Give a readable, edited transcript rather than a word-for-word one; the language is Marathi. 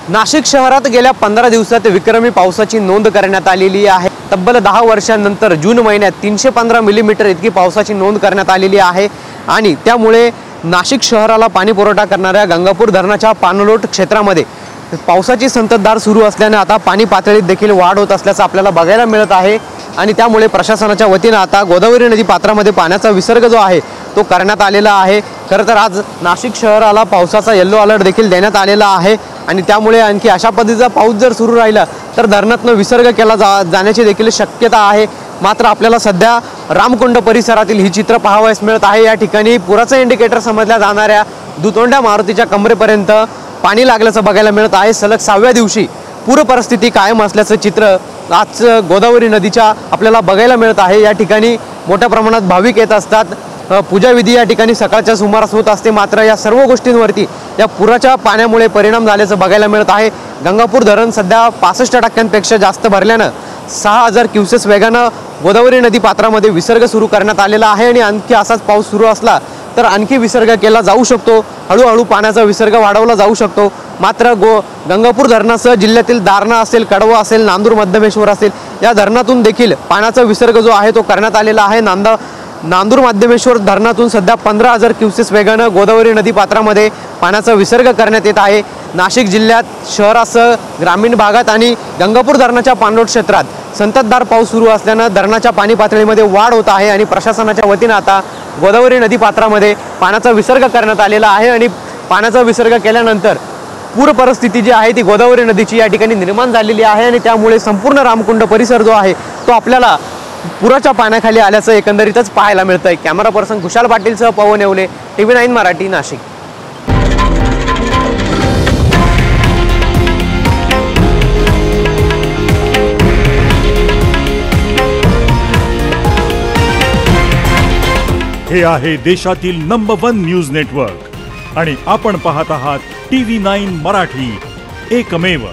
नाशिक शहरात गेल्या 15 दिवसात विक्रमी पावसाची नोंद करण्यात आलेली आहे। तब्बल 10 वर्षांनंतर जून महिन्यात 315 मिलीमीटर इतकी पावसाची नोंद करण्यात आलेली आहे आणि त्यामुळे नाशिक शहराला पाणी पुरवठा करणाऱ्या गंगापूर धरणाच्या पाणलोट क्षेत्रामध्ये पावसाची संततधार सुरू असल्याने आता पाणी पातळीत देखील वाढ होत असल्याचं आपल्याला बघायला मिळत आहे आणि त्यामुळे प्रशासनाच्या वतीने आता गोदावरी नदी पात्रामध्ये पाण्याचा विसर्ग जो आहे तो करण्यात आलेला आहे। खरं तर आज नाशिक शहराला पावसाचा येलो अलर्ट देखील देण्यात आलेला आहे आणि त्यामुळे आणखी अशा पद्धतीचा पाऊस जर सुरू राहिला तर धरणातून विसर्ग केला जाण्याची देखील शक्यता आहे। मात्र आपल्याला सध्या रामकुंड परिसरातील ही चित्र पाहावयास मिळत आहे। या ठिकाणी पुराचा इंडिकेटर समजल्या जाणाऱ्या दुतोंड्या मारुतीच्या कमरेपर्यंत पाणी लागल्याचं बघायला मिळत आहे। सलग 6व्या दिवशी पूर परिस्थिती कायम असल्याचं चित्र आज गोदावरी नदीच्या आपल्याला बघायला मिळत आहे। या ठिकाणी मोठ्या प्रमाणात भाविक येत असतात, पूजा विधी या ठिकाणी सकाळच्या सुमारास होत असते। मात्र या सर्व गोष्टींवरती या पुराच्या पाण्यामुळे परिणाम झाल्याचं बघायला मिळत आहे। गंगापूर धरण सध्या 65% जास्त भरल्यानं 6000 क्युसेस वेगानं गोदावरी नदी पात्रामध्ये विसर्ग सुरू करण्यात आलेला आहे आणि आणखी असाच पाऊस सुरू असला तर आणखी विसर्ग केला जाऊ शकतो, हळूहळू पाण्याचा विसर्ग वाढवला जाऊ शकतो। मात्र गंगापूर धरणासह जिल्ह्यातील दारणा असेल, कडवा असेल, नांदूर मध्यमेश्वर असेल या धरणातून देखील पाण्याचा विसर्ग जो आहे तो करण्यात आलेला आहे। नांदूर मध्यमेश्वर धरणातून सध्या 15000 क्युसेस वेगानं गोदावरी नदी पात्रामध्ये पाण्याचा विसर्ग करण्यात येत आहे। नाशिक जिल्ह्यात शहरासह ग्रामीण भागात आणि गंगापूर धरणाच्या पाणलोट क्षेत्रात संततधार पाऊस सुरू असल्यानं धरणाच्या पाणी पातळीमध्ये वाढ होत आहे आणि प्रशासनाच्या वतीने आता गोदावरी नदी पात्रामध्ये पाण्याचा विसर्ग करण्यात आलेला आहे आणि पाण्याचा विसर्ग केल्यानंतर पूर परिस्थिती जी आहे ती गोदावरी नदीची या ठिकाणी निर्माण झालेली आहे आणि त्यामुळे संपूर्ण रामकुंड परिसर जो आहे तो आपल्याला पुराच्या पाण्याखाली आल्याचं एकंदरीतच पाहायला मिळतंय। कॅमेरा पर्सन कुशाल पाटीलसह पवन येवले, TV9 मराठी, नाशिक। हे आहे देशातील नंबर 1 न्यूज नेटवर्क आणि आपण पाहत आहात TV9 मराठी, एकमेव।